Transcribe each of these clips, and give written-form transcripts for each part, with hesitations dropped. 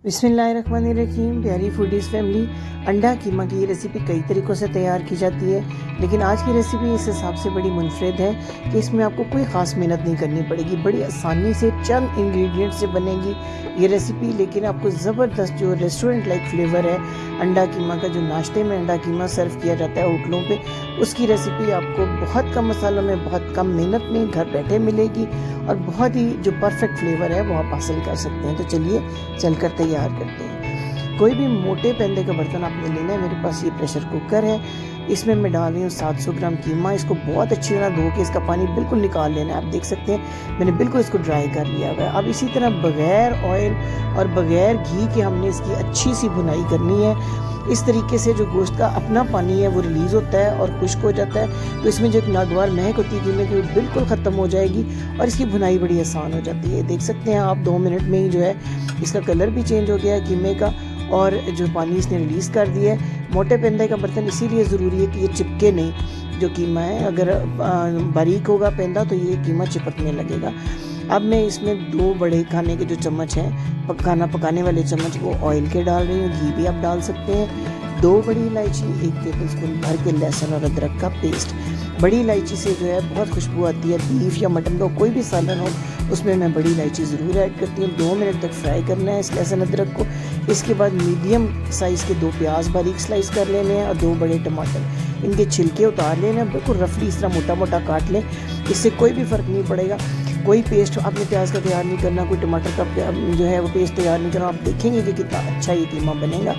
बिस्मिल्लाहिर्रहमानिर्रहीम। प्यारी foodies family, अंडा कीमा की ये रेसिपी कई तरीक़ों से तैयार की जाती है, लेकिन आज की रेसिपी इस हिसाब से बड़ी मुनफरिद है कि इसमें आपको कोई ख़ास मेहनत नहीं करनी पड़ेगी। बड़ी आसानी से चंद इंग्रेडिएंट से बनेगी ये रेसिपी, लेकिन आपको ज़बरदस्त जो रेस्टोरेंट लाइक फ्लेवर है अंडा कीमा का, जो नाश्ते में अंडा कीमा सर्व किया जाता है होटलों पे, उसकी रेसिपी आपको बहुत कम मसालों में, बहुत कम मेहनत में घर बैठे मिलेगी और बहुत ही जो परफेक्ट फ्लेवर है वो आप हासिल कर सकते हैं। तो चलिए चलकर तैयार करते हैं। कोई भी मोटे पैंदे का बर्तन आपने लेना है। मेरे पास ये प्रेशर कुकर है, इसमें मैं डाल रही हूँ 700 ग्राम कीमा। इसको बहुत अच्छी तरह धो के इसका पानी बिल्कुल निकाल लेना है। आप देख सकते हैं मैंने बिल्कुल इसको ड्राई कर लिया हुआ है। अब इसी तरह बग़ैर ऑयल और बग़ैर घी के हमने इसकी अच्छी सी भुनाई करनी है। इस तरीके से जो गोश्त का अपना पानी है वो रिलीज़ होता है और खुश्क हो जाता है, तो इसमें जो एक नागवार महक होती है कीमे की वो बिल्कुल ख़त्म हो जाएगी और इसकी भुनाई बड़ी आसान हो जाती है। देख सकते हैं आप 2 मिनट में ही जो है इसका कलर भी चेंज हो गया है कीमे का, और जो पानी इसने रिलीज़ कर दिया है। मोटे पेंदे का बर्तन इसीलिए ज़रूरी है कि ये चिपके नहीं जो कीमा है। अगर बारीक होगा पेंदा तो ये कीमा चिपकने लगेगा। अब मैं इसमें 2 बड़े खाने के जो चम्मच हैं, खाना पकाने वाले चम्मच, वो ऑयल के डाल रही हूँ। घी भी आप डाल सकते हैं। 2 बड़ी इलायची, 1 टेबलस्पून भर के लहसुन और अदरक का पेस्ट। बड़ी इलायची से जो है बहुत खुशबू आती है। बीफ या मटन का कोई भी सालन हो उसमें मैं बड़ी इलायची ज़रूर ऐड करती हूँ। 2 मिनट तक फ्राई करना है इस लहसुन अदरक को। इसके बाद मीडियम साइज़ के 2 प्याज बारीक स्लाइस कर लेने हैं और 2 बड़े टमाटर। इनके छिलके उतार लेने हैं, बिल्कुल रफली इस तरह मोटा मोटा काट लें, इससे कोई भी फ़र्क नहीं पड़ेगा। कोई पेस्ट आपने प्याज का तैयार नहीं करना, कोई टमाटर का जो है वो पेस्ट तैयार नहीं करना। आप देखेंगे कि कितना अच्छा ये कीमा बनेगा।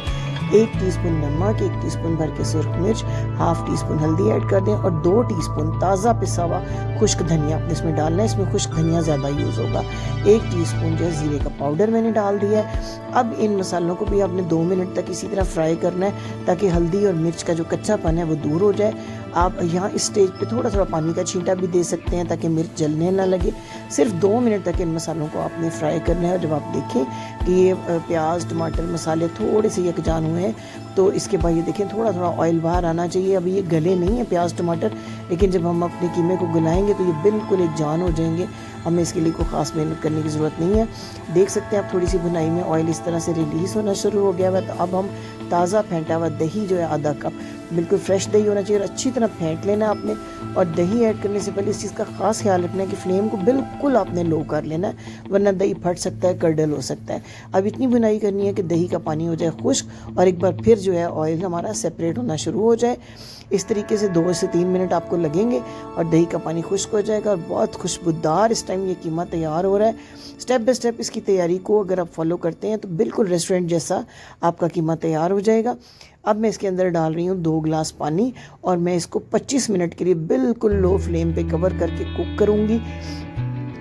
1 टीस्पून नमक, 1 टीस्पून भर के सुर्ख मिर्च, हाफ टीस्पून हल्दी ऐड कर दें और 2 टीस्पून ताज़ा पिसा हुआ खुश्क धनिया आपने इसमें डालना है। इसमें खुश्क धनिया ज़्यादा यूज़ होगा। 1 टीस्पून जो है ज़ीरे का पाउडर मैंने डाल दिया है। अब इन मसालों को भी आपने 2 मिनट तक इसी तरह फ्राई करना है ताकि हल्दी और मिर्च का जो कच्चापन है वो दूर हो जाए। आप यहाँ इस स्टेज पे थोड़ा थोड़ा पानी का छींटा भी दे सकते हैं ताकि मिर्च जलने ना लगे। सिर्फ 2 मिनट तक इन मसालों को आपने फ्राई करना है। और जब आप देखें कि ये प्याज टमाटर मसाले थोड़े से यकजान हुए हैं तो इसके बाद ये देखें थोड़ा थोड़ा ऑयल बाहर आना चाहिए। अभी ये गले नहीं है प्याज टमाटर, लेकिन जब हम अपने कीमे को गलाएंगे तो ये बिल्कुल एक जान हो जाएंगे। हमें इसके लिए कोई ख़ास मेहनत करने की ज़रूरत नहीं है। देख सकते हैं आप थोड़ी सी भुनाई में ऑयल इस तरह से रिलीज़ होना शुरू हो गया हुआ। तो अब हम ताज़ा फेंटा हुआ दही जो है आधा कप, बिल्कुल फ्रेश दही होना चाहिए और अच्छी तरह फेंट लेना आपने। और दही ऐड करने से पहले इस चीज़ का ख़ास ख्याल रखना है कि फ्लेम को बिल्कुल आपने लो कर लेना है, वरना दही फट सकता है, कर्डल हो सकता है। अब इतनी भुनाई करनी है कि दही का पानी हो जाए खुश्क और एक बार फिर जो है ऑयल हमारा सेपरेट होना शुरू हो जाए। इस तरीके से 2 से 3 मिनट आपको लगेंगे और दही का पानी खुश्क हो जाएगा और बहुत खुशबूदार इस टाइम ये कीमा तैयार हो रहा है। स्टेप बाय स्टेप इसकी तैयारी को अगर आप फॉलो करते हैं तो बिल्कुल रेस्टोरेंट जैसा आपका कीमा तैयार हो जाएगा। अब मैं इसके अंदर डाल रही हूँ 2 गिलास पानी और मैं इसको 25 मिनट के लिए बिल्कुल लो फ्लेम पे कवर करके कुक करूँगी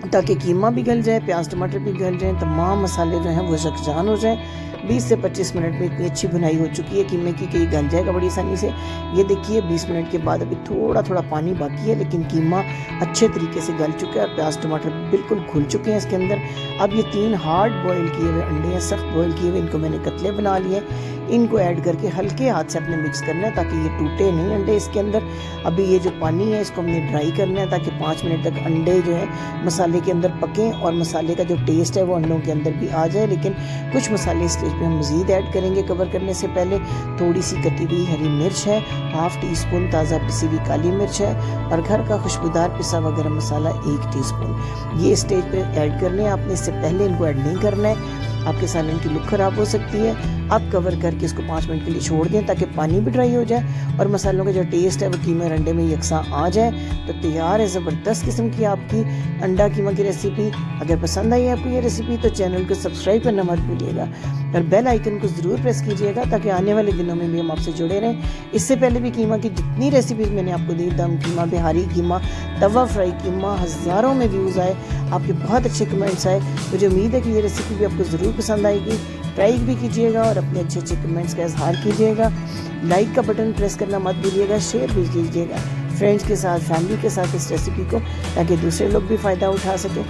ताकि कीमा भी गल जाए, प्याज टमाटर भी गल जाए, तमाम मसाले जो हैं वो यकजान हो जाए। 20 से 25 मिनट में इतनी अच्छी भुनाई हो चुकी है कीमे की कि ये गल जाएगा बड़ी आसानी से। ये देखिए 20 मिनट के बाद अभी थोड़ा थोड़ा पानी बाकी है, लेकिन कीमा अच्छे तरीके से गल चुका है और प्याज टमाटर बिल्कुल घुल चुके हैं इसके अंदर। अब ये 3 हार्ड बॉयल किए हुए अंडे हैं, सख्त बॉयल किए हुए, इनको मैंने कतले बना लिए। इनको ऐड करके हल्के हाथ से अपने मिक्स करना है ताकि ये टूटे नहीं अंडे इसके अंदर। अभी ये जो पानी है इसको हमने ड्राई करना है ताकि 5 मिनट तक अंडे जो है मसाले के अंदर पकें और मसाले का जो टेस्ट है वो अंडों के अंदर भी आ जाए। लेकिन कुछ मसाले इस स्टेज पे हम मज़ीद ऐड करेंगे कवर करने से पहले। थोड़ी सी कटी हुई हरी मिर्च है, हाफ टीस्पून ताज़ा पिसी हुई काली मिर्च है और घर का खुशबूदार पिसा हुआ गरम मसाला 1 टीस्पून। ये स्टेज पे ऐड करने हैं आपने, इससे पहले इनको ऐड नहीं करना है, आपके सालन की लुक ख़राब हो सकती है। अब कवर करके इसको 5 मिनट के लिए छोड़ दें ताकि पानी भी ड्राई हो जाए और मसालों का जो टेस्ट है वो कीमे और अंडे में यकसा आ जाए। तो तैयार है ज़बरदस्त किस्म की आपकी अंडा कीमा की रेसिपी। अगर पसंद आई आपको ये रेसिपी तो चैनल को सब्सक्राइब करना मत भूलिएगा और बेल आइकन को ज़रूर प्रेस कीजिएगा ताकि आने वाले दिनों में भी हम आपसे जुड़े रहें। इससे पहले भी कीमा की जितनी रेसिपीज़ मैंने आपको दी, दम कीमा, बिहारी कीमा, तवा फ्राई कीमा, हज़ारों में व्यूज़ आए, आपके बहुत अच्छे कमेंट्स आए। मुझे उम्मीद है कि ये रेसिपी भी आपको ज़रूर पसंद आएगी। ट्राई भी कीजिएगा और अपने अच्छे अच्छे कमेंट्स का इजहार कीजिएगा। लाइक का बटन प्रेस करना मत भूलिएगा, शेयर भी कीजिएगा फ्रेंड्स के साथ, फैमिली के साथ इस रेसिपी को, ताकि दूसरे लोग भी फ़ायदा उठा सकें